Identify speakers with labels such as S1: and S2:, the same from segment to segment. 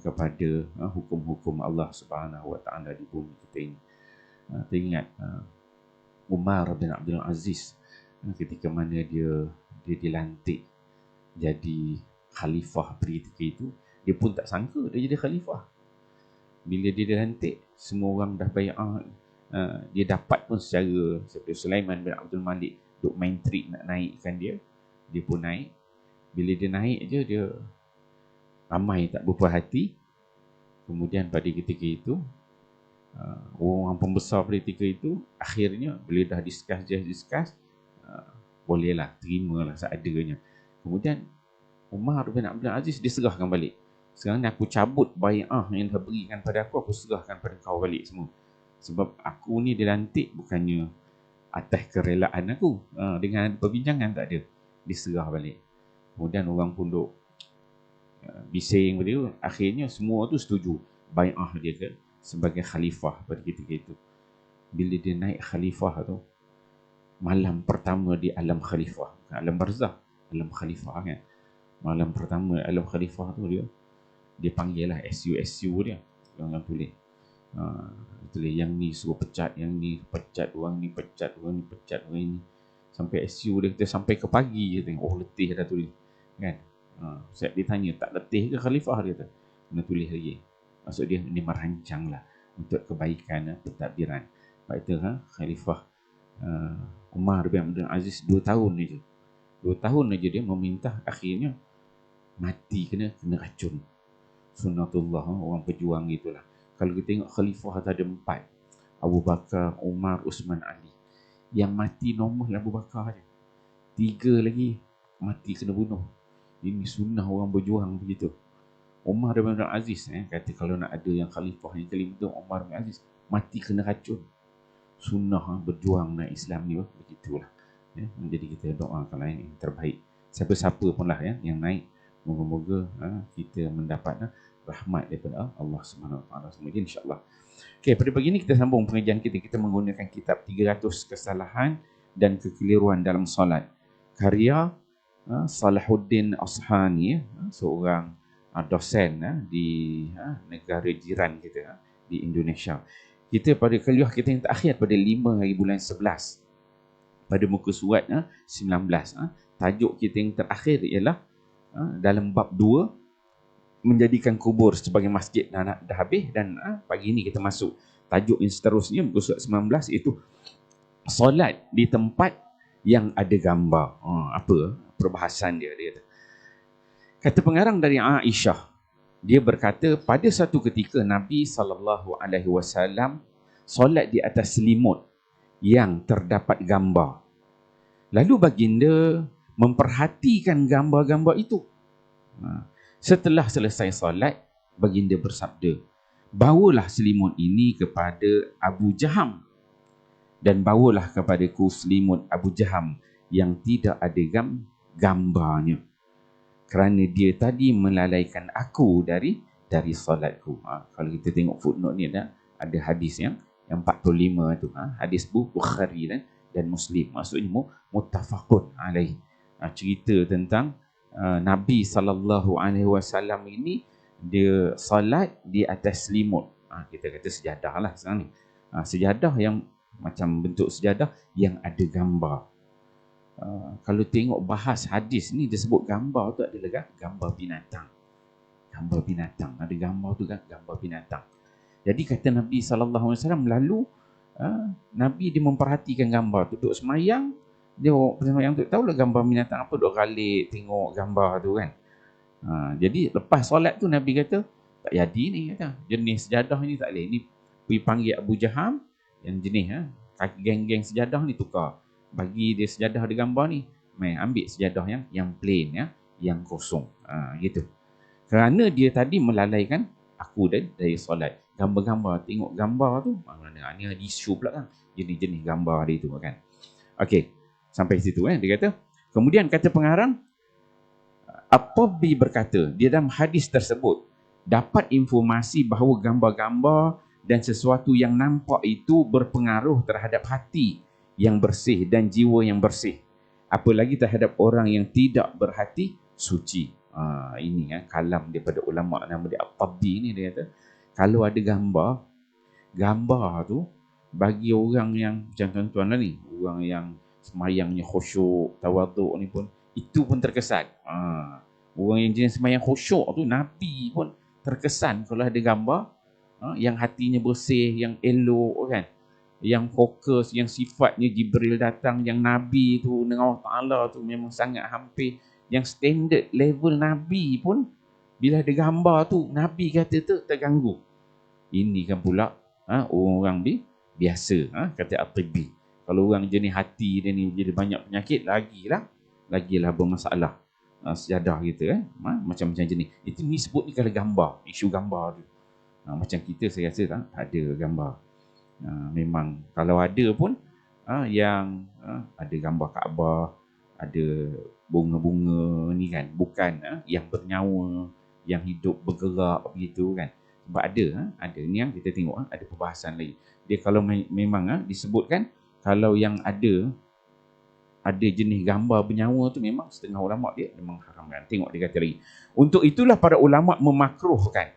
S1: kepada hukum-hukum Allah Subhanahu Wa Taala di bumi kita ini. Teringat Umar bin Abdul Aziz ketika mana dia dilantik jadi khalifah ketika itu, dia pun tak sangka dia jadi khalifah. Bila dia dilantik, semua orang dah bai'ah. Dia dapat pun secara seperti Sulaiman bin Abdul Malik duk main trik nak naikkan dia pun naik. Bila dia naik je, dia ramai tak berpuas hati. Kemudian pada ketika itu, orang pembesar pada ketika itu, akhirnya bila dah discuss, bolehlah, terimalah seadanya. Kemudian Umar bin Abdul Aziz diserahkan balik. Sekarang ni aku cabut bai'ah yang dah berikan pada aku serahkan pada kau balik semua. Sebab aku ni dilantik bukannya atas kerelaan aku. Dengan perbincangan tak ada. Diserah balik. Kemudian orang pun duk bising pada dia. Akhirnya semua tu setuju bai'ah dia ke sebagai khalifah pada ketika itu. Bila dia naik khalifah tu, malam pertama di alam khalifah, alam barzah, alam khalifah kan. Malam pertama alam khalifah tu dia panggil lah SU dia. Orang tulis. Tulis yang ni suruh pecat, yang ni pecat, orang ni pecat, orang ni pecat, orang ni. Sampai SU dia kata sampai ke pagi je tengok. Oh letih dah tulis. Kan? Saya ditanya tak letih ke khalifah dia kata. Kena tulis lagi. Maksud dia ni merancang lah untuk kebaikan pentadbiran. Sebab itu khalifah Umar bin Abdul Aziz 2 tahun aja. 2 tahun aja dia meminta, akhirnya mati kena racun. Sunnatullah, orang pejuang itulah. Kalau kita tengok khalifah ada 4. Abu Bakar, Umar, Usman, Ali. Yang mati normal Abu Bakar je. 3 lagi mati kena bunuh. Ini sunnah orang berjuang begitu. Umar bin Abdul Aziz kata kalau nak ada yang khalifah yang kelima tu Umar bin Aziz mati kena racun. Sunnah berjuang nak Islam ni begitulah. Jadi kita doakan yang terbaik. Siapa-siapa pun lah yang naik, moga-moga kita mendapat rahmat daripada Allah Subhanahu Wa Taala semua insya-Allah. Okey, pada pagi ini kita sambung pengajian kita menggunakan kitab 300 kesalahan dan kekeliruan dalam solat. Karya Salahuddin Ashani, seorang dosen di negara jiran kita di Indonesia. Kita pada kuliah kita yang terakhir pada 5 hari bulan 11 pada muka surat 19. Tajuk kita yang terakhir ialah dalam bab 2 menjadikan kubur sebagai masjid dah habis, dan pagi ini kita masuk tajuk yang seterusnya muka surat 19 iaitu solat di tempat yang ada gambar. Apa perbahasan dia kata pengarang dari Aisyah, dia berkata pada satu ketika Nabi SAW solat di atas selimut yang terdapat gambar. Lalu baginda memperhatikan gambar-gambar itu. Setelah selesai solat, baginda bersabda, bawalah selimut ini kepada Abu Jaham dan bawalah kepadaku selimut Abu Jaham yang tidak ada gambarnya, kerana dia tadi melalaikan aku dari solatku. Kalau kita tengok footnote ni ada hadis yang 45 tu, hadis Bukhari dan Muslim, maksudnya muttafaqun alaih. Cerita tentang Nabi SAW ini dia solat di atas selimut. Kita kata sejadah lah sekarang ni. Sejadah yang macam bentuk sejadah yang ada gambar. Kalau tengok bahas hadis ni disebut gambar tu adalah gambar binatang. Gambar binatang. Ada gambar tu kan gambar binatang. Jadi kata Nabi SAW lalu Nabi dia memperhatikan gambar tu. Duduk semayang, dia semayang tu tahulah gambar binatang apa, duduk galik tengok gambar tu kan. Jadi lepas solat tu Nabi kata tak jadi ni, kata jenis sejadah ni tak boleh. Ni pergi panggil Abu Jaham yang jenis geng-geng sejadah ni tukar. Bagi dia sejadah ada gambar ni, ambil sejadah yang plain yang kosong. Gitu. Kerana dia tadi melalaikan aku dari solat. Gambar-gambar, tengok gambar tu, ni ada isu pula kan. Jenis-jenis gambar dia tu kan. Okey, sampai situ dia kata. Kemudian kata pengarang, At-Tabbi berkata, di dalam hadis tersebut dapat informasi bahawa gambar-gambar dan sesuatu yang nampak itu berpengaruh terhadap hati yang bersih dan jiwa yang bersih, apalagi terhadap orang yang tidak berhati suci. Ini kalam daripada ulama nama dia At-Tabbi ni, dia kata kalau ada gambar tu bagi orang yang macam tuan-tuan lah ni, orang yang semayangnya khusyuk, tawaduk ni pun, itu pun terkesan. Orang yang jenis semayang khusyuk tu, Nabi pun terkesan kalau ada gambar yang hatinya bersih, yang elok kan, yang fokus, yang sifatnya Jibril datang, yang Nabi tu dengan Allah Ta'ala tu memang sangat hampir, yang standard level Nabi pun bila ada gambar tu Nabi kata tu terganggu. Ini kan pula orang biasa, kata At-Tibbi. Kalau orang jenis hati dia ni jadi banyak penyakit, lagilah bermasalah sejadah kita macam-macam jenis. Itu ni sebut ni kalau gambar, isu gambar tu. Macam kita saya rasa tak ada gambar. Memang kalau ada pun yang ada gambar Kaabah, ada bunga-bunga ni kan, bukan yang bernyawa, yang hidup bergerak begitu kan. Sebab ada ni yang kita tengok ada perbahasan lagi. Dia kalau memang disebutkan kalau yang ada jenis gambar bernyawa tu, memang setengah ulama dia memang haramkan. Tengok dia kata lagi. Untuk itulah para ulama memakruhkan.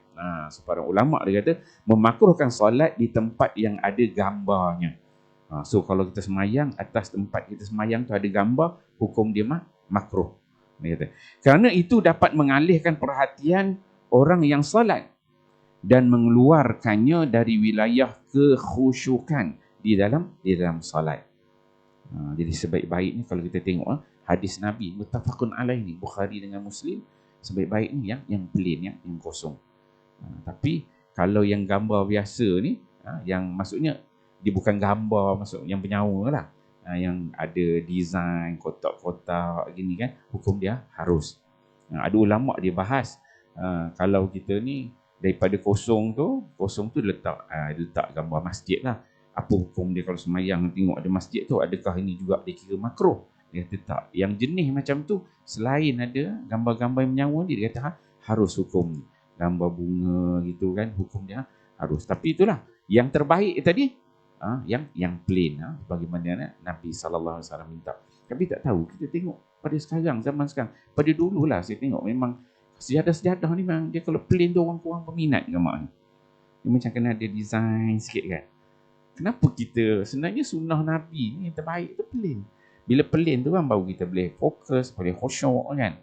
S1: Para ulama dia kata memakruhkan solat di tempat yang ada gambarnya. So kalau kita semayang atas tempat kita semayang tu ada gambar, hukum dia makruh. Dia kata kerana itu dapat mengalihkan perhatian orang yang solat dan mengeluarkannya dari wilayah kekhusyukan di dalam solat. Jadi sebaik-baiknya kalau kita tengok hadis Nabi muttafaqun alaih ni, Bukhari dengan Muslim, sebaik-baiknya yang plain, yang kosong. Tapi kalau yang gambar biasa ni, yang maksudnya dia bukan gambar maksud yang bernyawa lah, yang ada design kotak-kotak gini kan, hukum dia harus. Ada ulama dia bahas kalau kita ni daripada kosong tu letak gambar masjid lah. Apa hukum dia kalau semayang tengok ada masjid tu, adakah ini juga dikira makruh? Dia kata tak. Yang jenis macam tu, selain ada gambar-gambar yang menyawa dia kata harus hukum. Gambar bunga gitu kan, hukum dia harus. Tapi itulah yang terbaik tadi, yang plain, bagaimana Nabi SAW minta. Tapi tak tahu, kita tengok pada sekarang, zaman sekarang, pada dululah saya tengok memang sejadah-sejadah ni memang dia kalau plain tu orang kurang berminat gambar ni. Dia macam kena ada design sikit kan. Kenapa kita, sebenarnya sunnah Nabi ni yang terbaik tu plain. Bila plain tu kan baru kita boleh fokus, boleh khusyuk kan.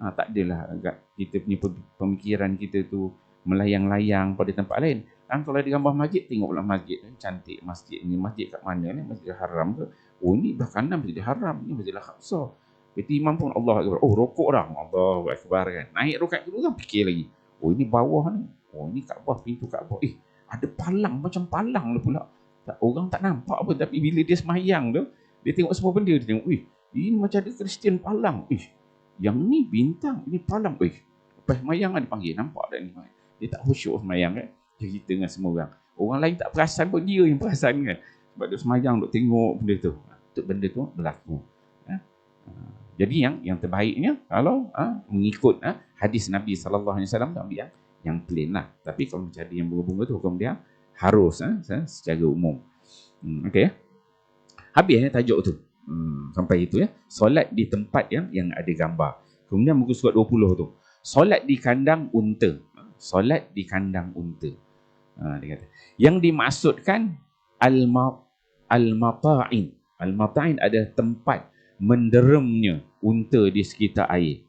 S1: Tak adalah kita punya pemikiran kita tu melayang-layang pada tempat lain. Kalau ada gambar masjid, tengoklah masjid cantik, masjid ni, masjid kat mana ni, Masjidil Haram ke? Oh ni belah kanan Masjidil Haram, ni Masjidil Aqsa. Berarti imam pun Allah Akbar. Oh rokok dah, Allahu Akbar kan. Naik rakaat kedua kan fikir lagi. Oh ini bawah ni. Oh ni Kaabah, pintu Kaabah. Ada palang, macam palang lah pula. Orang tak nampak pun, tapi bila dia semayang tu, dia tengok semua benda, dia tengok, ini macam ada Kristian palang. Yang ni bintang, ini palang. Lepas semayang dia panggil, nampak tak ni? Dia tak khusyuk semayang kan. Dia cerita dengan semua orang. Orang lain tak perasan pun, dia yang perasan kan. Sebab dia semayang, dia tengok benda tu. Benda tu berlaku. Jadi yang terbaiknya kalau mengikut hadis Nabi SAW, ambil yang plain lah. Tapi kalau macam ada yang bunga-bunga tu, hukum dia harus secara umum. Okey. Habis tajuk tu. Sampai itu solat di tempat yang ada gambar. Kemudian muka surat 20 tu. Solat di kandang unta. Solat di kandang unta. Dia kata. Yang dimaksudkan al-mata'in. Al-mata'in adalah tempat menderemnya unta di sekitar air.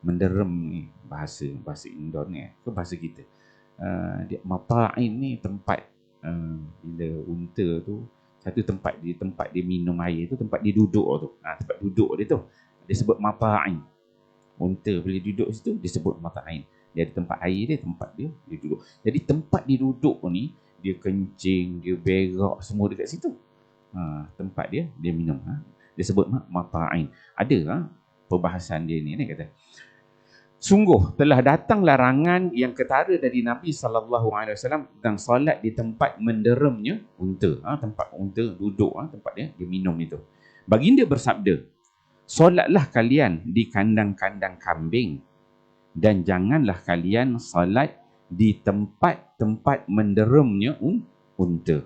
S1: Menderem ni bahasa Indon ni ke bahasa kita. Mata'in ni tempat bila unta tu satu tempat dia minum air tu, tempat dia duduk tu. Tempat duduk dia tu disebut mata'in. Unta bila duduk situ disebut mata'in. Dia ada tempat air dia, tempat dia duduk. Jadi tempat dia duduk ni, dia kencing, dia berak semua dekat situ. Tempat dia minum. Dia sebut mata'in. Ada perbahasan dia ni kata. Sungguh telah datang larangan yang ketara dari Nabi SAW tentang solat di tempat menderemnya unta. Tempat unta duduk, tempat dia minum itu. Baginda bersabda, solatlah kalian di kandang-kandang kambing dan janganlah kalian solat di tempat-tempat menderemnya unta.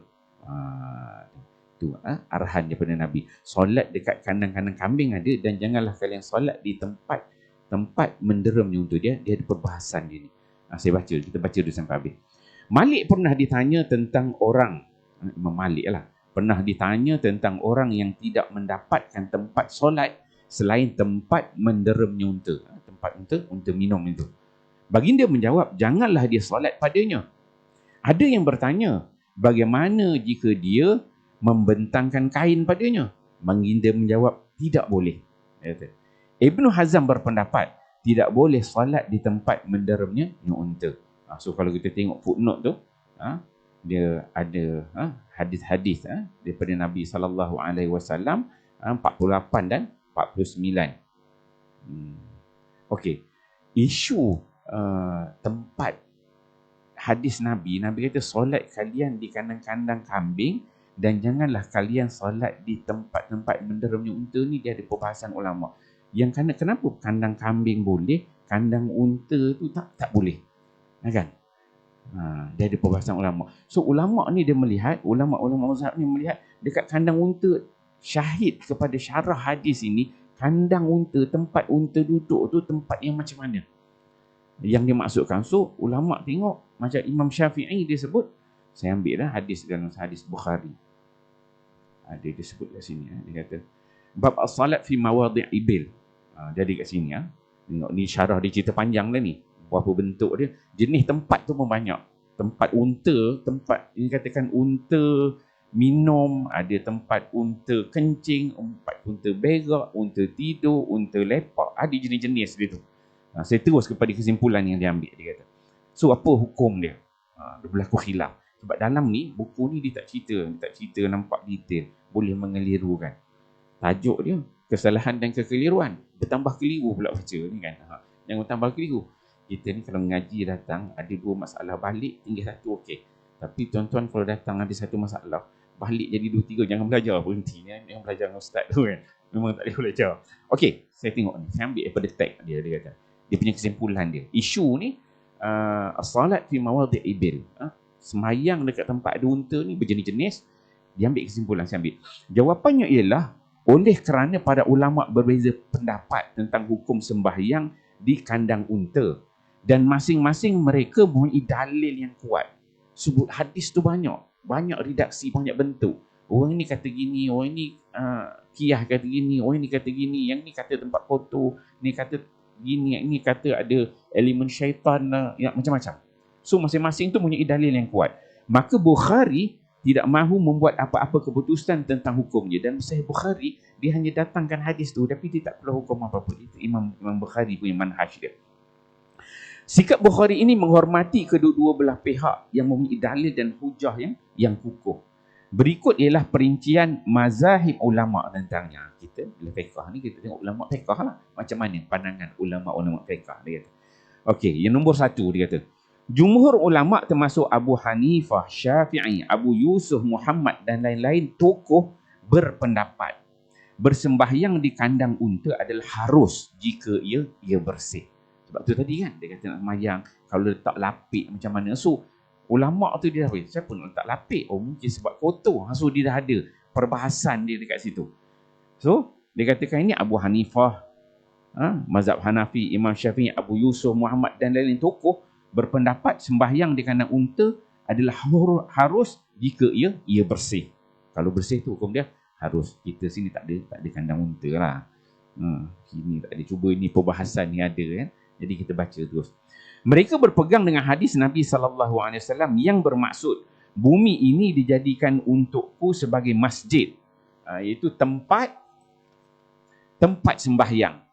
S1: Itu arahan daripada Nabi. Solat dekat kandang-kandang kambing ada, dan janganlah kalian solat di tempat tempat menderamnya unta. Dia ada perbahasan dia ni. Saya baca, kita baca dulu sampai habis. Malik pernah ditanya tentang orang, Imam Malik lah, pernah ditanya tentang orang yang tidak mendapatkan tempat solat selain tempat menderamnya unta. Tempat unta minum itu. Baginda menjawab, janganlah dia solat padanya. Ada yang bertanya, bagaimana jika dia membentangkan kain padanya? Baginda menjawab, tidak boleh. Ibnu Hazm berpendapat, tidak boleh solat di tempat menderamnya unta. So kalau kita tengok footnote tu, dia ada hadis-hadis daripada Nabi SAW 48 dan 49. Okey. Isu tempat hadis Nabi kata solat kalian di kandang-kandang kambing dan janganlah kalian solat di tempat-tempat menderamnya unta ni, dia ada perbahasan ulama. Yang kenapa kandang kambing boleh, kandang unta tu tak boleh. Kan? Dia ada perbahasan ulama. So ulama ni dia melihat, ulama-ulama mazhab ni melihat dekat kandang unta, syahid kepada syarah hadis ini, kandang unta, tempat unta duduk tu tempat yang macam mana yang dimaksudkan. So ulama tengok, macam Imam Syafi'i dia sebut, saya ambil lah hadis dalam hadis Bukhari. Dia sebut kat sini. Dia kata bab as-salat fi mawadhi' ibil. Jadi kat sini tengok ni syarah dia, cerita panjang lah ni. Berapa bentuk dia, jenis tempat tu pun banyak. Tempat unta, tempat ini katakan unta minum, ada tempat unta kencing, tempat unta berak, unta tidur, unta lepak, ada jenis-jenis dia tu. Saya terus kepada kesimpulan yang dia ambil. Dia kata, so apa hukum dia? Dia berlaku khilaf. Sebab dalam ni, buku ni dia tak cerita nampak detail, boleh mengelirukan. Tajuk dia, kesalahan dan kekeliruan. Bertambah keliru pula baca ni kan. Yang bertambah keliru. Kita ni kalau mengaji datang, ada 2 masalah, balik tinggal 1, okey. Tapi tuan-tuan kalau datang ada 1 masalah, balik jadi 2, 3, jangan belajar, berhenti. Jangan belajar dengan ustaz tu kan. Memang tak boleh belajar. Okey, saya tengok ni. Saya ambil daripada tag dia kata. Dia punya kesimpulan dia. Isu ni, as-salat fi mawadhi' ibil. Semayang dekat tempat ada unta ni berjenis-jenis. Dia ambil kesimpulan, saya ambil. Jawapannya ialah, oleh kerana para ulama berbeza pendapat tentang hukum sembahyang di kandang unta. Dan masing-masing mereka mempunyai dalil yang kuat. Sebut hadis tu banyak redaksi, banyak bentuk. Orang ni kata gini, orang ni Kiyah kata gini, orang ni kata gini, yang ni kata tempat kotor, ni kata gini, yang ni kata ada elemen syaitan, yang macam-macam. So masing-masing tu mempunyai dalil yang kuat. Maka Bukhari tidak mahu membuat apa-apa keputusan tentang hukumnya. Dan Sahih Bukhari, dia hanya datangkan hadis tu, tapi dia tak perlu hukum apa-apa. Itu Imam Bukhari punya manhaj dia. Sikap Bukhari ini menghormati kedua-dua belah pihak yang mempunyai dalil dan hujah yang kukuh. Berikut ialah perincian mazahib ulama tentangnya. Kita bila fiqh ni kita tengok ulama fiqh lah, macam mana pandangan ulama-ulama fiqh dia kata. Okey, yang nombor 1 dia kata, jumhur ulama termasuk Abu Hanifah, Syafi'i, Abu Yusuf, Muhammad dan lain-lain tokoh berpendapat bersembahyang di kandang unta adalah harus jika ia bersih. Sebab tu tadi kan, dia kata nak sembahyang, kalau letak lapik macam mana. So, ulama' tu dia dah, siapa nak letak lapik? Oh, mungkin sebab kotor. So, dia dah ada perbahasan dia dekat situ. So, dia katakan ini Abu Hanifah, mazhab Hanafi, Imam Syafi'i, Abu Yusuf, Muhammad dan lain-lain tokoh berpendapat sembahyang di kandang unta adalah harus jika ia bersih. Kalau bersih tu hukum dia harus. Kita sini tak ada kandang unta lah. Sini tak ada. Cuba ini perbahasan ni ada kan. Jadi kita baca terus. Mereka berpegang dengan hadis Nabi SAW yang bermaksud bumi ini dijadikan untukku sebagai masjid, iaitu tempat sembahyang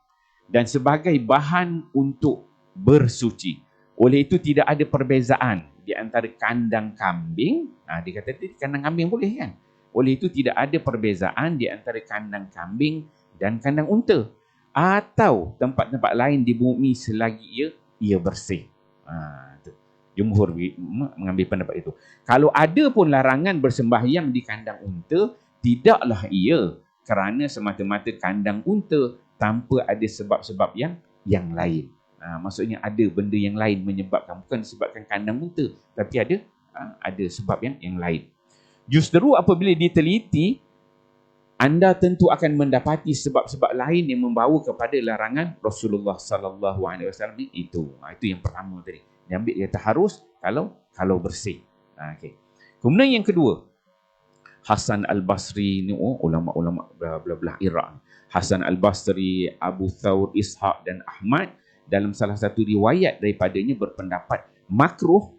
S1: dan sebagai bahan untuk bersuci. Oleh itu tidak ada perbezaan di antara kandang kambing. Dia kata tadi kandang kambing boleh kan? Oleh itu tidak ada perbezaan di antara kandang kambing dan kandang unta atau tempat-tempat lain di bumi selagi ia bersih. Jumhur mengambil pendapat itu. Kalau ada pun larangan bersembahyang di kandang unta, tidaklah ia kerana semata-mata kandang unta tanpa ada sebab-sebab yang lain. Maksudnya ada benda yang lain menyebabkan, bukan disebabkan kandang unta, tapi ada sebab yang lain. Justru apabila diteliti, anda tentu akan mendapati sebab-sebab lain yang membawa kepada larangan Rasulullah sallallahu alaihi wasallam itu. Itu yang pertama tadi. Dia ambil, dia kata harus kalau bersih. Okey. Kemudian yang kedua, Hasan Al-Basri ni ulama-ulama belah Iraq. Hasan Al-Basri, Abu Thawr, Ishaq dan Ahmad dalam salah satu riwayat daripadanya berpendapat makruh,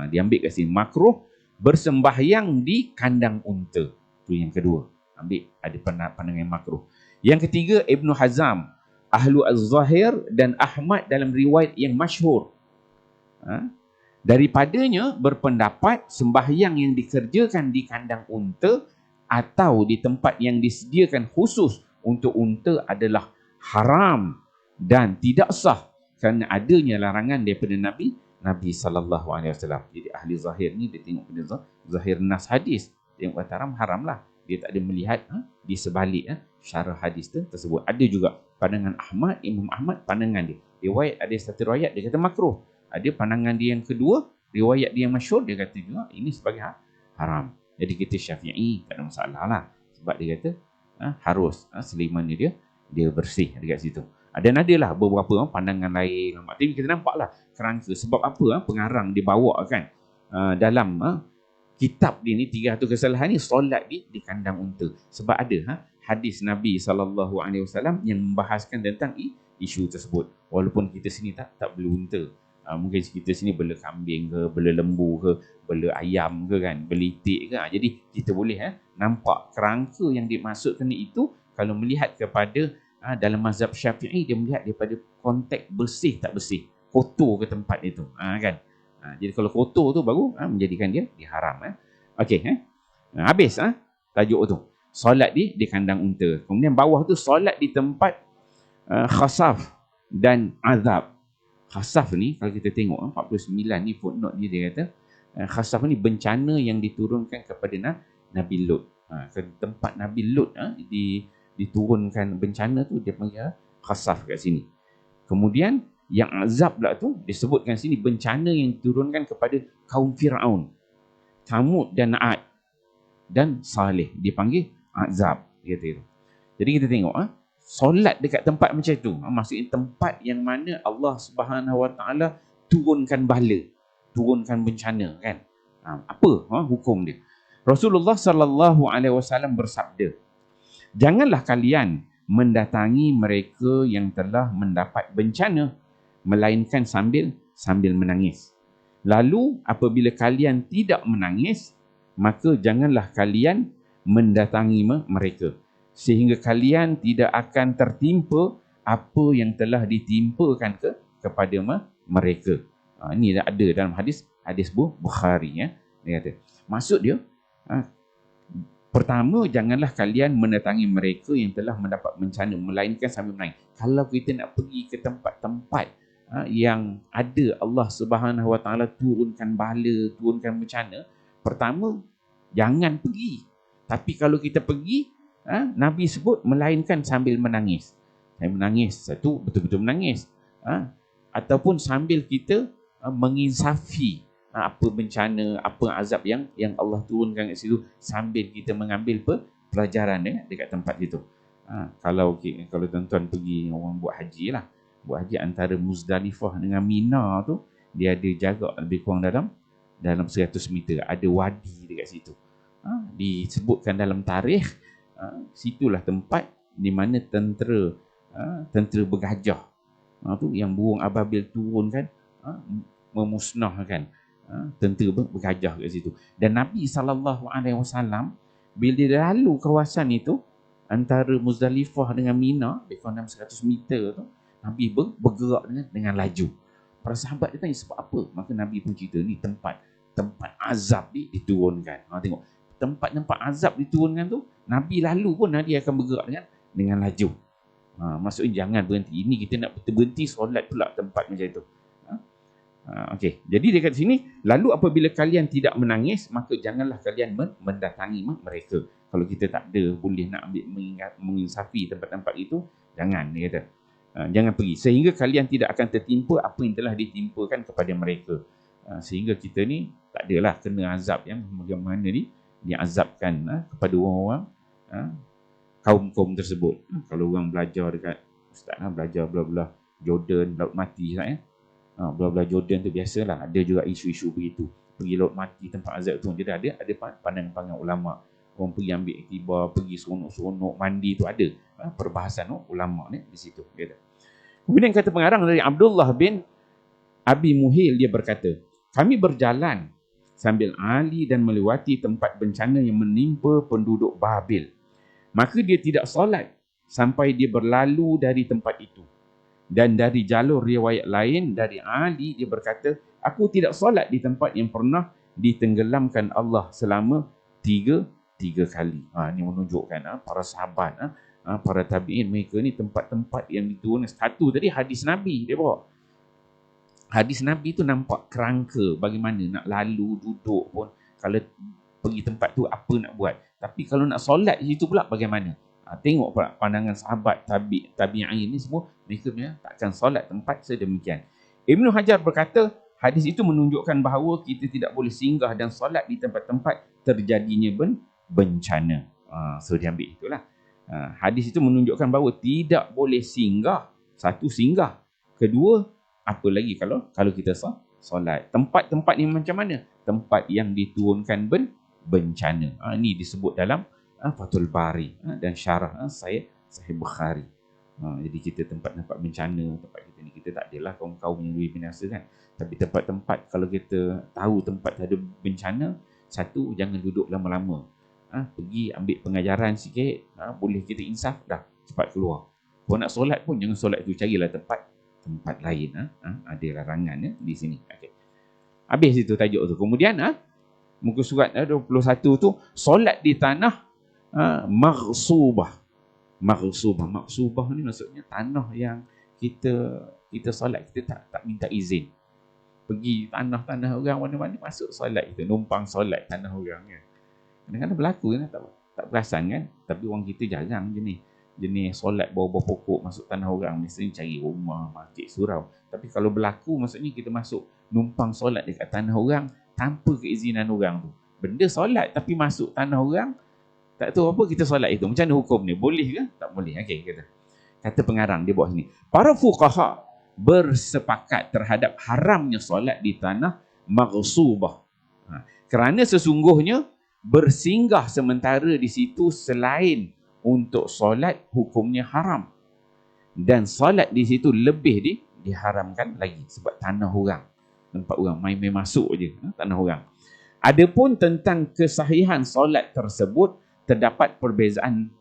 S1: dia ambil kat sini, makruh bersembahyang di kandang unta. Itu yang kedua. Ambil ada pandangan makruh. Yang ketiga, Ibnu Hazam, Ahlu Az-Zahir dan Ahmad dalam riwayat yang masyhur. Daripadanya berpendapat sembahyang yang dikerjakan di kandang unta atau di tempat yang disediakan khusus untuk unta adalah haram dan tidak sah kerana adanya larangan daripada Nabi sallallahu alaihi wasallam. Jadi ahli zahir ni dia tengok pada zahir nas hadis, tengok kata haram lah. Dia tak ada melihat di sebalik syarah hadis tersebut. Ada juga pandangan Ahmad, Imam Ahmad, pandangan dia. Riwayat ada satu riwayat dia kata makruh. Ada pandangan dia yang kedua, riwayat dia yang masyhur, dia kata juga ini sebagai haram. Jadi kita Syafi'i tak ada masalah lah. Sebab dia kata harus selama dia bersih dekat situ. Dan adalah beberapa pandangan lain. Tapi kita nampaklah kerangka. Sebab apa pengarang dia bawa kan dalam kitab dia ni 300 kesalahan ni solat di kandang unta. Sebab ada hadis Nabi SAW yang membahaskan tentang isu tersebut. Walaupun kita sini tak beli unta. Mungkin kita sini bela kambing ke, bela lembu ke, bela ayam ke kan, bela itik ke. Jadi kita boleh nampak kerangka yang dimaksudkan itu kalau melihat kepada dalam mazhab Syafi'i, dia melihat daripada konteks bersih tak bersih, kotor ke tempat itu kan. Jadi kalau kotor tu baru menjadikan dia haram. Okey, habis tajuk tu. Solat di kandang unta. Kemudian bawah tu solat di tempat khasaf dan azab. Khasaf ni kalau kita tengok 49 ni footnote ni dia kata khasaf ni bencana yang diturunkan kepada Nabi Lut. Ke tempat Nabi Lut diturunkan bencana tu dia panggil khasaf kat sini. Kemudian yang azab pula tu disebutkan sini bencana yang diturunkan kepada kaum Firaun, Thamud dan Ad dan Saleh, dipanggil azab gitu. Jadi kita tengok solat dekat tempat macam tu, maksudnya tempat yang mana Allah Subhanahu Wa Taala turunkan bala, turunkan bencana kan. Apa hukum dia? Rasulullah sallallahu alaihi wasallam bersabda, janganlah kalian mendatangi mereka yang telah mendapat bencana melainkan sambil menangis. Lalu apabila kalian tidak menangis, maka janganlah kalian mendatangi mereka sehingga kalian tidak akan tertimpa apa yang telah ditimpakan kepada mereka. Ini ada dalam hadis Bukhari ya. Dia kata, maksud dia pertama, janganlah kalian mendatangi mereka yang telah mendapat bencana melainkan sambil menangis. Kalau kita nak pergi ke tempat-tempat yang ada Allah Subhanahu Wa Taala turunkan bala, turunkan bencana, pertama jangan pergi. Tapi kalau kita pergi, Nabi sebut melainkan sambil menangis. Saya menangis, satu betul-betul menangis. Ataupun sambil kita menginsafi apa bencana, apa azab yang Allah turunkan kat situ, sambil kita mengambil pelajaran dekat tempat itu. Kalau tuan-tuan pergi, orang buat haji lah, buat haji antara Muzdalifah dengan Mina tu, dia ada jarak lebih kurang dalam 100 meter, ada wadi dekat situ. Disebutkan dalam tarikh, situlah tempat di mana tentera bergajah tu yang burung ababil turun kan, memusnahkan tentera bergajah kat situ. Dan Nabi SAW bila dia lalu kawasan itu antara Muzdalifah dengan Mina, lebih kurang 100 meter tu, Nabi bergerak dengan laju. Para sahabat dia tanya sebab apa? Maka Nabi pun cerita ni tempat azab diturunkan. Tengok, tempat azab diturunkan tu, Nabi lalu pun Nabi akan bergerak dengan laju. Maksudnya jangan berhenti. Ini kita nak berhenti solat pula tempat macam itu. Okey. Jadi dekat sini, lalu apabila kalian tidak menangis, maka janganlah kalian mendatangi mereka. Kalau kita tak ada boleh nak ambil menginsafi tempat-tempat itu, jangan, dia kata. Jangan pergi sehingga kalian tidak akan tertimpa apa yang telah ditimpakan kepada mereka. Sehingga kita ni tak adalah kena azab yang bagaimana ni diazabkan kepada orang-orang kaum-kaum tersebut. Kalau orang belajar dekat ustaz belajar bla-bla Jordan, Laut Mati ustaz bla-bla Jordan tu biasalah, ada juga isu-isu begitu. Pergi Laut Mati tempat azab tu, dia ada pandangan-pandangan ulama. Orang pergi ambil iktibar, pergi seronok-seronok mandi tu ada perbahasan ulama ni di situ. Kemudian kata pengarang dari Abdullah bin Abi Muhil, dia berkata, kami berjalan sambil Ali dan melewati tempat bencana yang menimpa penduduk Babil. Maka dia tidak solat sampai dia berlalu dari tempat itu. Dan dari jalur riwayat lain dari Ali, dia berkata, aku tidak solat di tempat yang pernah ditenggelamkan Allah selama tiga kali. Ini menunjukkan para sahabat, para tabi'in, mereka ni tempat-tempat yang diturunkan. Satu tadi hadis Nabi dia bawa. Hadis Nabi tu nampak kerangka bagaimana nak lalu, duduk pun. Kalau pergi tempat tu apa nak buat. Tapi kalau nak solat di situ pula bagaimana? Tengok pula pandangan sahabat tabi'in ni semua, mereka takkan solat tempat sedemikian. Ibnu Hajar berkata, hadis itu menunjukkan bahawa kita tidak boleh singgah dan solat di tempat-tempat terjadinya bencana. So dia ambil itulah. Hadis itu menunjukkan bahawa tidak boleh singgah. Satu, singgah. Kedua, apa lagi kalau kita solat. Tempat-tempat ni macam mana? Tempat yang diturunkan bencana. Ini disebut dalam Fathul Bari dan syarah Sahih Bukhari. Jadi kita tempat-tempat bencana, tempat kita ni, kita tak adalah kaum-kaum yang lebih binasa kan. Tapi tempat-tempat, kalau kita tahu tempat ada bencana, satu, jangan duduk lama-lama. Pergi ambil pengajaran sikit, boleh kita insaf, dah cepat keluar. Kalau nak solat pun jangan solat tu, carilah tempat lain. Ada larangan di sini. Okay. Habis itu tajuk tu. Kemudian muka surat 21 tu, solat di tanah maghsubah. Maghsubah ni maksudnya tanah yang kita solat, kita tak minta izin. Pergi tanah-tanah orang mana-mana masuk solat, kita numpang solat tanah orang kan. Kadang-kadang berlaku kan, tak perasan kan. Tapi orang kita jarang jenis solat bawah-bawah pokok masuk tanah orang. Biasanya cari rumah, masjid, surau. Tapi kalau berlaku, maksudnya kita masuk numpang solat dekat tanah orang tanpa keizinan orang tu. Benda solat tapi masuk tanah orang, tak tahu apa kita solat itu. Macam mana hukum ni? Boleh ke? Tak boleh. Okey, kata pengarang dia buat sini. Para fuqaha bersepakat terhadap haramnya solat di tanah maghsubah. Kerana sesungguhnya bersinggah sementara di situ selain untuk solat hukumnya haram. Dan solat di situ lebih diharamkan lagi sebab tanah orang. Tempat orang main-main masuk je tanah orang. Adapun tentang kesahihan solat tersebut terdapat perbezaan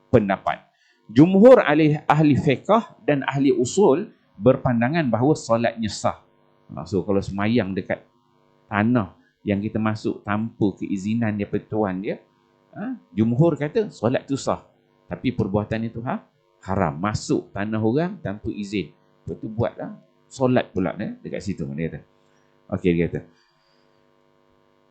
S1: pendapat. Jumhur ahli fiqh dan ahli usul berpandangan bahawa solatnya sah. So kalau semayang dekat tanah yang kita masuk tanpa keizinan daripada tuan dia, jumhur kata solat tu sah. Tapi perbuatan itu haram. Masuk tanah orang tanpa izin. Lepas tu buatlah solat pula dekat situ. Dia kata. Okey, dia kata.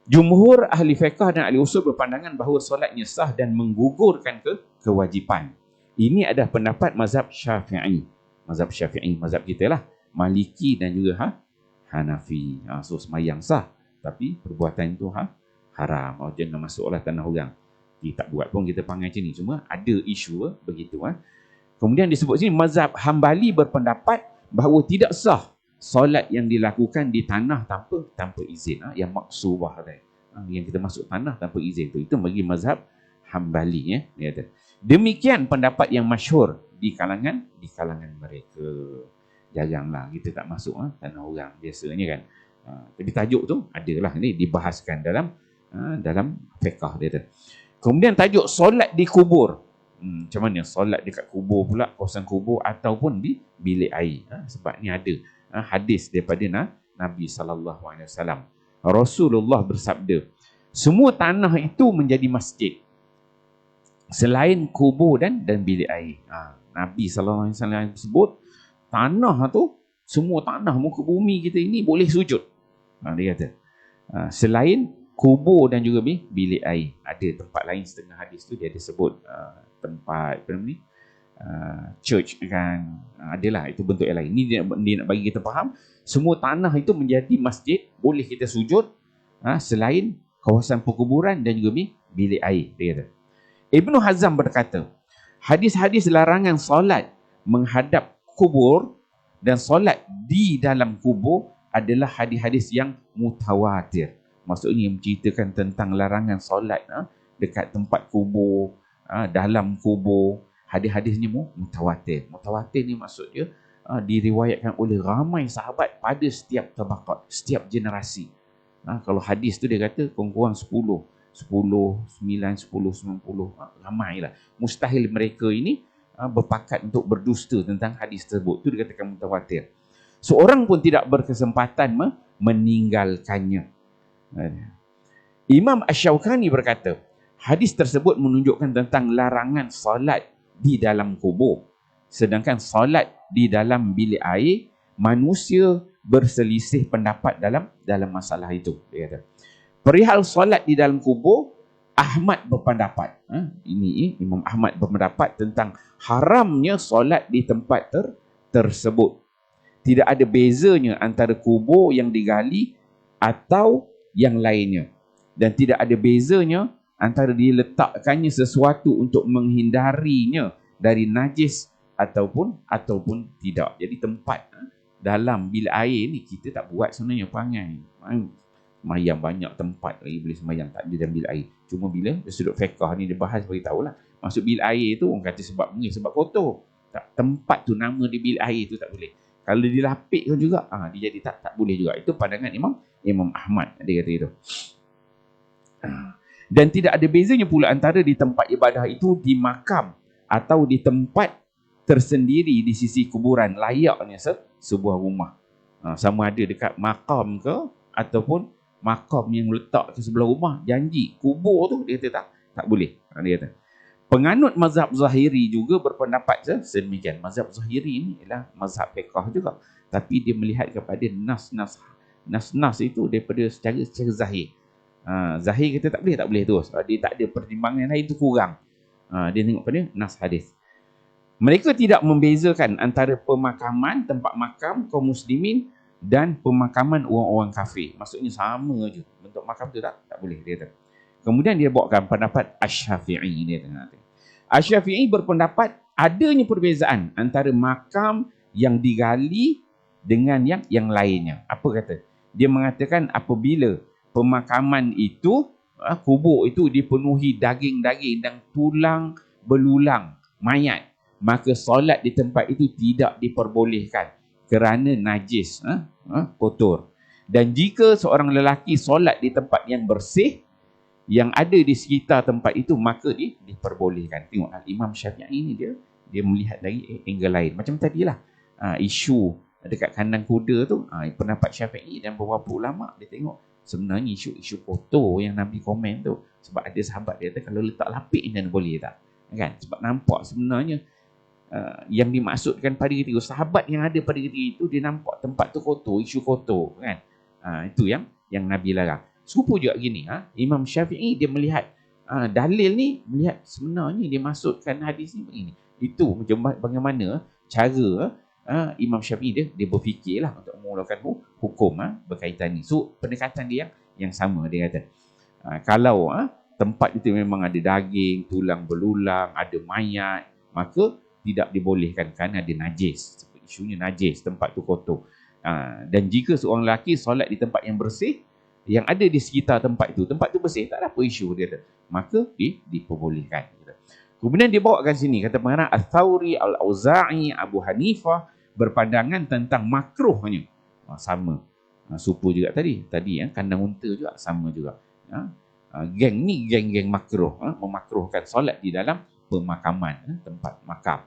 S1: Jumhur ahli fiqh dan ahli usul berpandangan bahawa solatnya sah dan menggugurkan kewajipan. Ini adalah pendapat mazhab Syafi'i. Mazhab kita lah. Maliki dan juga Hanafi. So semayang sah. Tapi perbuatan itu haram. Jangan masuklah tanah orang. Kita tak buat pun kita panggil macam ni. Cuma ada isu begitu. Kemudian disebut sini mazhab Hambali berpendapat bahawa tidak sah solat yang dilakukan di tanah tanpa izin. Yang maksubah yang kita masuk tanah tanpa izin tu. Itu bagi mazhab Hambali. Dia kata. Demikian pendapat yang masyhur di kalangan mereka. Jaranglah kita tak masuk tanah orang biasanya kan. Tapi tajuk tu adalah ni dibahaskan dalam fiqh dia tu. Kemudian tajuk solat di kubur. Macam mana solat dekat kubur pula, kawasan kubur ataupun di bilik air. Sebab ni ada hadis daripada Nabi SAW. Rasulullah bersabda, semua tanah itu menjadi masjid selain kubur dan bilik air. Nabi SAW sebut tanah tu, semua tanah muka bumi kita ini boleh sujud. Dia kata selain kubur dan juga bilik air. Ada tempat lain setengah hadis tu dia ada sebut tempat church kan. Adalah itu bentuk yang lain. Ini dia nak bagi kita faham semua tanah itu menjadi masjid, boleh kita sujud selain kawasan perkuburan dan juga bilik air. Dia kata. Ibnu Hazm berkata, Hadis-hadis larangan solat menghadap kubur dan solat di dalam kubur adalah hadis-hadis yang mutawatir. Maksudnya menceritakan tentang larangan solat dekat tempat kubur, dalam kubur. Hadis-hadisnya mutawatir. Mutawatir ni maksudnya diriwayatkan oleh ramai sahabat pada setiap tabaqat, setiap generasi. Kalau hadis tu dia kata kurang-kurang 10, 9, 10, 90, ramailah. Mustahil mereka ini berpakat untuk berdusta tentang hadis tersebut. Itu dikatakan mutawatir. Seorang pun tidak berkesempatan meninggalkannya. Imam Asy-Syaukani berkata, hadis tersebut menunjukkan tentang larangan solat di dalam kubur. Sedangkan solat di dalam bilik air, manusia berselisih pendapat dalam masalah itu. Dia kata, perihal solat di dalam kubur, Ahmad berpendapat. Ini Imam Ahmad berpendapat tentang haramnya solat di tempat tersebut. Tidak ada bezanya antara kubur yang digali atau yang lainnya. Dan tidak ada bezanya antara diletakkannya sesuatu untuk menghindarinya dari najis ataupun tidak. Jadi tempat dalam bilik air ni kita tak buat sebenarnya perangai. Semayang banyak tempat lagi boleh semayang tak ada dalam bilik air. Cuma bila dari sudut fiqah ni dia bahas beritahulah. Maksud bilik air tu orang kata sebab sebab kotor. Tak, tempat tu nama dia bilik air tu tak boleh. Kalau dilapikkan juga dia jadi tak boleh juga. Itu pandangan Imam Ahmad dia kata itu. Dan tidak ada bezanya pula antara di tempat ibadah itu di makam atau di tempat tersendiri di sisi kuburan, layaknya sebuah rumah. Sama ada dekat makam ke ataupun makam yang letak ke sebelah rumah, janji kubur tu dia kata tak boleh. Dia kata penganut mazhab Zahiri juga berpendapat sedemikian. Mazhab Zahiri ini ialah mazhab fiqh juga, tapi dia melihat kepada nas itu daripada secara zahir. Zahir kata tak boleh terus. Dia tak ada pertimbangan lain, itu kurang. Dia tengok pada nas hadis. Mereka tidak membezakan antara pemakaman, tempat makam kaum muslimin dan pemakaman orang-orang kafir. Maksudnya sama je. Bentuk makam tu tak boleh dia kata. Kemudian dia bawakan pendapat Asy-Syafi'i. Dia tengah. Asy-Syafi'i berpendapat adanya perbezaan antara makam yang digali dengan yang lainnya. Apa kata? Dia mengatakan apabila pemakaman itu, kubur itu dipenuhi daging-daging dan tulang belulang mayat, maka solat di tempat itu tidak diperbolehkan kerana najis, kotor. Dan jika seorang lelaki solat di tempat yang bersih yang ada di sekitar tempat itu, maka diperbolehkan. Tengok Imam Syafi'i ni dia melihat dari angle lain. Macam tadilah isu dekat kandang kuda tu, pendapat Syafi'i dan beberapa ulama dia tengok sebenarnya isu foto yang Nabi komen tu, sebab ada sahabat dia kata kalau letak lapik dan boleh tak, kan? Sebab nampak sebenarnya yang dimaksudkan pada ketika sahabat yang ada pada ketika itu, dia nampak tempat tu kotor, isu kotor, kan? Itu yang Nabi larang. Serupa juga gini, Imam Syafi'i dia melihat dalil ni, melihat sebenarnya dia maksudkan hadis ni begini. Itu macam bagaimana cara Imam Syafi'i dia berfikirlah untuk mengeluarkan hukum berkaitan ni. So pendekatan dia yang sama. Dia kata kalau tempat itu memang ada daging, tulang belulang, ada mayat, maka tidak dibolehkan kerana ada najis. Isunya najis, tempat tu kotor. Dan jika seorang lelaki solat di tempat yang bersih, yang ada di sekitar tempat tu bersih, tak ada apa isu dia kata, maka diperbolehkan. Kemudian dia bawakan sini, kata pengarang Ats-Tsauri, Al-Auza'i, Abu Hanifah berpandangan tentang makruhnya. Sama. Supu juga tadi kandang unta juga sama juga. Geng ni geng-geng makruh, memakruhkan solat di dalam pemakaman, tempat makam.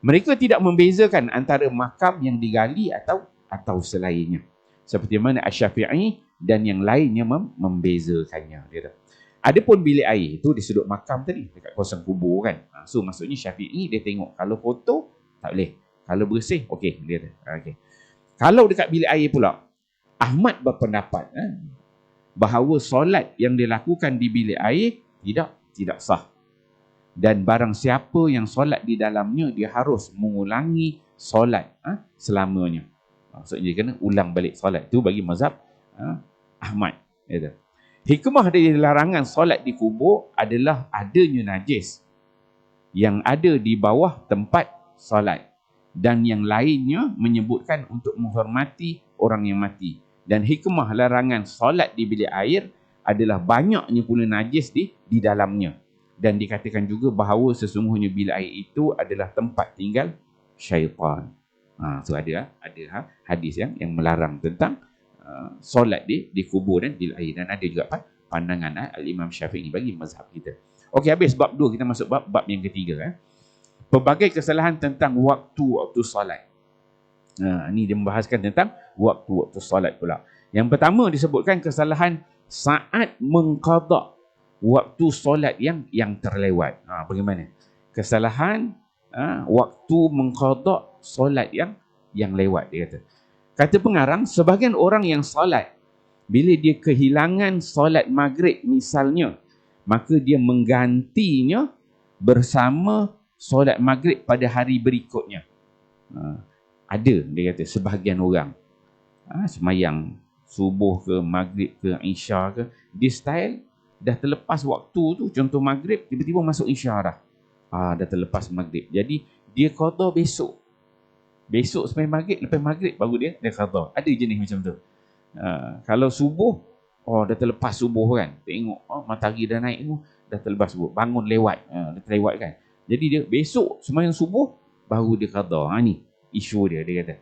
S1: Mereka tidak membezakan antara makam yang digali atau selainnya. Seperti mana Asy-Syafi'i dan yang lainnya membezakannya. Adapun bilik air itu di sudut makam tadi, dekat kawasan kubur kan. So maksudnya Syafi'i dia tengok kalau kotor tak boleh, kalau bersih okey dia okey. Kalau dekat bilik air pula, Ahmad berpendapat bahawa solat yang dilakukan di bilik air tidak sah. Dan barang siapa yang solat di dalamnya, dia harus mengulangi solat selamanya. Maksudnya dia kena ulang balik solat. Itu bagi mazhab Ahmad. Hikmah dari larangan solat di kubur adalah adanya najis. yang ada di bawah tempat solat, dan yang lainnya menyebutkan untuk menghormati orang yang mati. Dan hikmah larangan solat di bilik air adalah banyaknya pula najis di dalamnya, dan dikatakan juga bahawa sesungguhnya bilik air itu adalah tempat tinggal syaitan. So ada hadis yang melarang tentang solat di kubur dan bilik air, dan ada juga pandangan Al-Imam Syafi'i bagi mazhab kita. Okey, habis bab 2, kita masuk bab yang ketiga. Pelbagai kesalahan tentang waktu solat. Ini dia membahaskan tentang waktu solat pula. Yang pertama disebutkan kesalahan saat mengqada waktu solat yang terlewat. Bagaimana? Kesalahan waktu mengqada solat yang lewat, dia kata. Kata pengarang, sebahagian orang yang solat, bila dia kehilangan solat maghrib misalnya, maka dia menggantinya bersama solat maghrib pada hari berikutnya. Ada, dia kata, sebahagian orang semayang subuh ke, maghrib ke, isya ke, dia style dah terlepas waktu tu, contoh maghrib, tiba-tiba masuk isya dah. Dah terlepas maghrib. Jadi dia qada besok. Besok semayang maghrib, lepas maghrib baru dia qada. Ada jenis macam tu. Kalau subuh, dah terlepas subuh kan. Tengok matahari dah naik tu, dah terlepas subuh. Bangun lewat, dah terlewat kan. Jadi dia besok semayang subuh baru dia qada. Ni isu dia kata.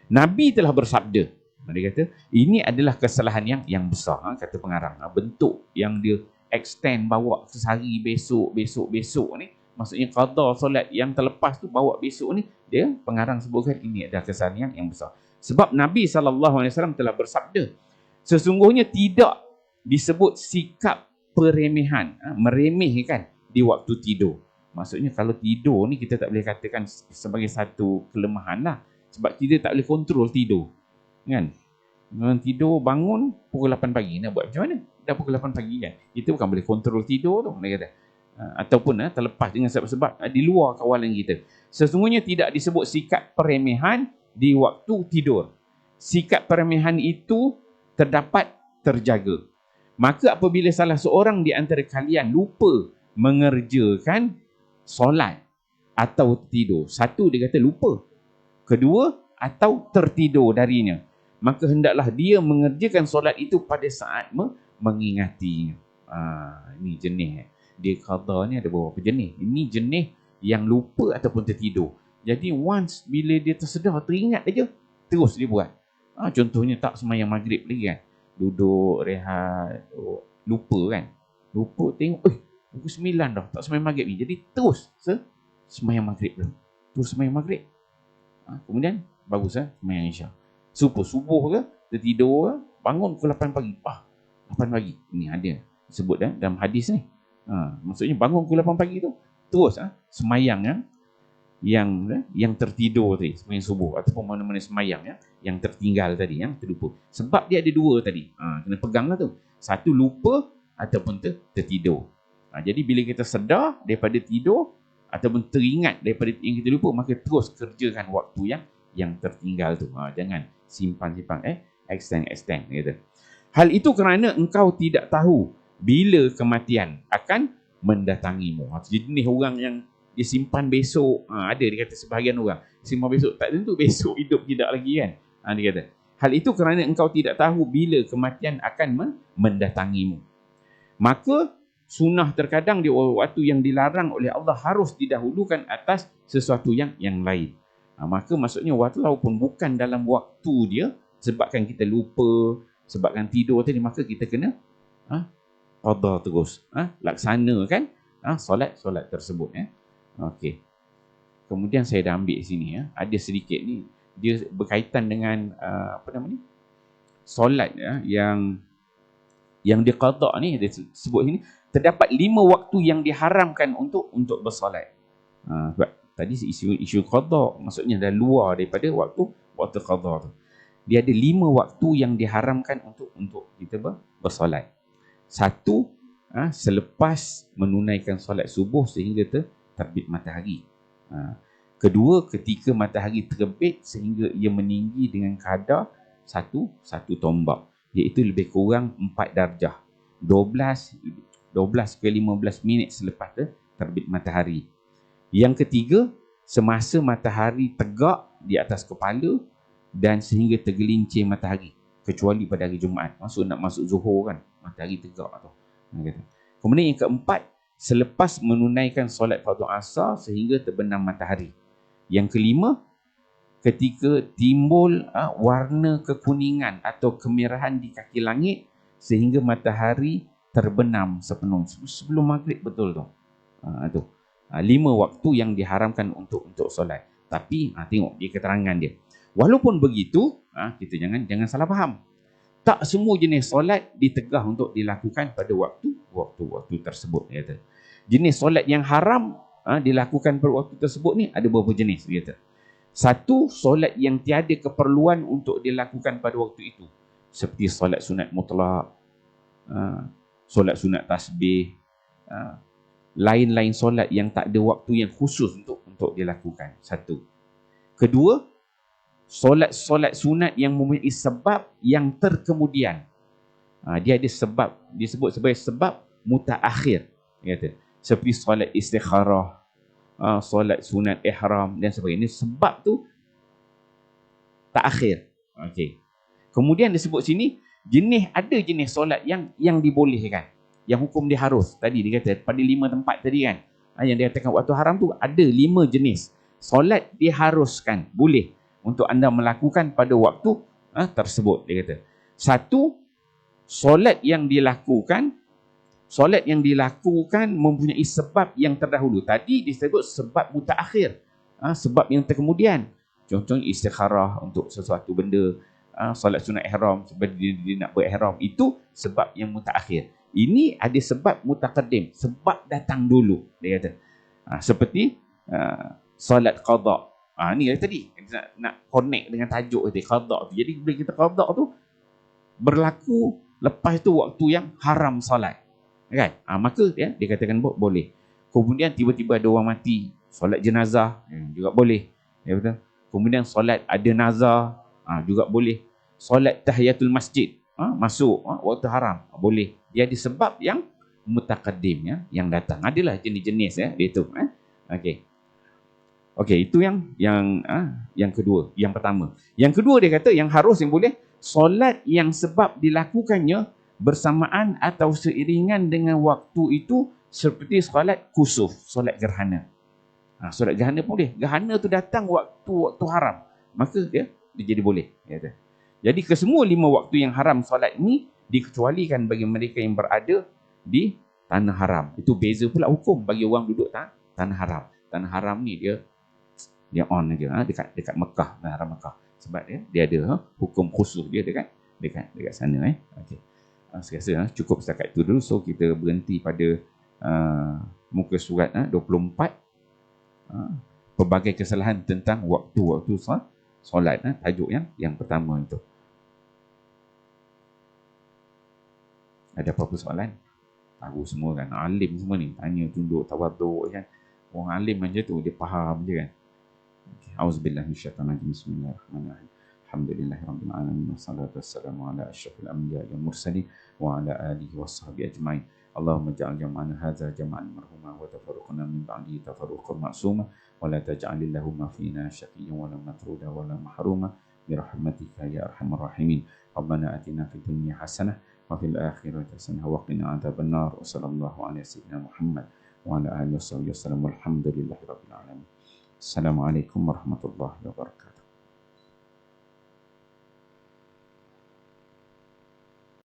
S1: Nabi telah bersabda, dia kata, ini adalah kesalahan yang besar, kata pengarang. Bentuk yang dia extend bawa sehari besok ni, maksudnya qada solat yang terlepas tu bawa besok ni, dia pengarang sebutkan ini adalah kesalahan yang besar. Sebab Nabi SAW telah bersabda, sesungguhnya tidak disebut sikap peremehan, meremehkan di waktu tidur. Maksudnya kalau tidur ni kita tak boleh katakan sebagai satu kelemahan lah. Sebab kita tak boleh kontrol tidur. Kan? Orang tidur bangun pukul 8 pagi. Nak buat macam mana? Dah pukul 8 pagi kan? Kita bukan boleh kontrol tidur tu. Dia kata. Ataupun terlepas dengan sebab-sebab di luar kawalan kita. Sesungguhnya tidak disebut sikap peremehan di waktu tidur. Sikap peremehan itu terjaga. Maka apabila salah seorang di antara kalian lupa mengerjakan solat atau tidur. Satu, dia kata lupa. Kedua, atau tertidur darinya, maka hendaklah dia mengerjakan solat itu pada saat mengingatinya. Ini jenis. Dia qada ni ada beberapa jenis. Ini jenis yang lupa ataupun tertidur. Jadi once bila dia tersedar, teringat aja, terus dia buat. Contohnya tak semayang maghrib lagi kan. Duduk, rehat, lupa kan. Lupa tengok, pukul 9 dah, tak semayang maghrib ni. Jadi terus semayang maghrib dulu. Terus semayang maghrib. Kemudian bagus semayang isya. Subuh ke, tertidur ke, bangun pukul 8 pagi. 8 pagi. Ini ada sebut dalam hadis ni. Maksudnya bangun pukul 8 pagi tu terus semayang yang tertidur tadi, semayang subuh ataupun mana-mana semayang yang tertinggal tadi, yang terlupa. Sebab dia ada dua tadi. Kena peganglah tu. Satu lupa ataupun tertidur. Jadi bila kita sedar daripada tidur ataupun teringat daripada yang kita lupa, maka terus kerjakan waktu yang tertinggal tu. Jangan simpan extend gitu. Hal itu kerana engkau tidak tahu bila kematian akan mendatangimu. Jadi ni orang yang dia simpan besok. Ada dia kata sebahagian orang simpan besok, tak tentu besok hidup tidak lagi kan. Dia kata hal itu kerana engkau tidak tahu bila kematian akan mendatangimu. Maka sunnah terkadang di waktu yang dilarang oleh Allah harus didahulukan atas sesuatu yang lain. Maka maksudnya walaupun bukan dalam waktu dia, sebabkan kita lupa, sebabkan tidur tadi, maka kita kena qada terus, laksanakan solat tersebut. Okey. Kemudian saya dah ambil sini ada sedikit ni, dia berkaitan dengan solat yang diqada ni, dia sebut sini. Terdapat 5 waktu yang diharamkan untuk bersolat. Sebab tadi isu qada, maksudnya dah luar daripada waktu qada tu. Dia ada 5 waktu yang diharamkan untuk kita bersolat. Satu, selepas menunaikan solat subuh sehingga terbit matahari. Kedua, ketika matahari terbit sehingga ia meninggi dengan kadar satu tombak, iaitu lebih kurang 4 darjah. 12 ke 15 minit selepas terbit matahari. Yang ketiga, semasa matahari tegak di atas kepala dan sehingga tergelincir matahari, kecuali pada hari Jumaat. Nak masuk Zuhur kan, matahari tegak tu. Kemudian yang keempat, selepas menunaikan solat fardu asar sehingga terbenam matahari. Yang kelima, ketika timbul warna kekuningan atau kemerahan di kaki langit sehingga matahari terbenam sepenuh. Sebelum maghrib betul tu. Tu. 5 waktu yang diharamkan untuk solat. Tapi tengok dia keterangan dia. Walaupun begitu, kita jangan salah faham. Tak semua jenis solat ditegah untuk dilakukan pada waktu tersebut. Kata. Jenis solat yang haram dilakukan pada waktu tersebut ni ada beberapa jenis. Kata. Satu, solat yang tiada keperluan untuk dilakukan pada waktu itu. Seperti solat sunat mutlak, solat sunat tasbih, lain-lain solat yang tak ada waktu yang khusus untuk dilakukan. Satu. Kedua, solat sunat yang mempunyai sebab yang terkemudian. Dia ada sebab, disebut sebagai sebab mutaakhir. Kata. Seperti solat istikharah, solat sunat ihram dan sebagainya. Ini sebab tu taakhir. Okey. Kemudian disebut sini ada jenis solat yang dibolehkan, yang hukum dia harus. Tadi dia kata pada 5 tempat tadi kan, yang dia katakan waktu haram tu ada 5 jenis solat diharuskan, boleh untuk anda melakukan pada waktu tersebut. Dia kata satu, solat yang dilakukan mempunyai sebab yang terdahulu. Tadi disebut sebab mutaakhir, sebab yang terkemudian. Contohnya istikharah untuk sesuatu benda, solat sunat ihram sebab dia nak berihram, itu sebab yang mutaakhir. Ini ada sebab mutaqaddim, sebab datang dulu. Dia kata seperti solat qada. Ni tadi nak connect dengan tajuk tadi, qada tu. Jadi bila kita qada tu berlaku lepas tu waktu yang haram solat, kan? Maka dia katakan boleh. Kemudian tiba-tiba ada orang mati, solat jenazah juga boleh. Ya betul. Kemudian solat ada nazar juga boleh. Solat tahiyatul masjid masuk waktu haram, boleh. Dia ada sebab yang mutaqaddim, yang datang. Adalah jenis-jenis dia tu. Okey, itu yang kedua, yang pertama. Yang kedua dia kata yang harus, yang boleh, solat yang sebab dilakukannya bersamaan atau seiringan dengan waktu itu, seperti solat kusuf, solat gerhana. Solat gerhana boleh. Gerhana tu datang waktu haram, maka dia jadi boleh. Jadi kesemua 5 waktu yang haram solat ni dikecualikan bagi mereka yang berada di tanah haram. Itu beza pula hukum bagi orang duduk tanah haram. Tanah haram ni dia on aja dekat Mekah, haram Mekah. Sebab dia ada hukum khusus dia dekat sana. Okey. Saya rasa cukup setakat itu dulu. So kita berhenti pada muka surat 24, pelbagai kesalahan tentang waktu-waktu solat, tajuk yang pertama itu. Ada apa-apa soalan? Tahu semua kan, alim semua ni tanya tunduk tawaduk kan. Orang alim macam tu dia faham je kan. Auzubillahi minasyaitonirrajim. Bismillahirrahmanirrahim. Alhamdulillahirabbil alamin wassalatu wassalamu ala asyrafil anbiya'i wal mursalin wa ala alihi washabbihi ajmain. Allahumma ja'al jam'ana hadza jam'an marhuma wa tafarruqana min ba'dihi tafarruqan ma'suma wa la taj'al lahumma fina syaqiyyan wa la matruda wa la mahruma bi rahmatika ya arhamar rahimin. Rabbana atina fid dunya hasanah wa fil akhirati hasanah wa qina adzabannar. Wassallallahu ala sayyidina Muhammad wa ala alihi wasallam. Walhamdulillahirabbil alamin. Assalamualaikum warahmatullahi wabarakatuh.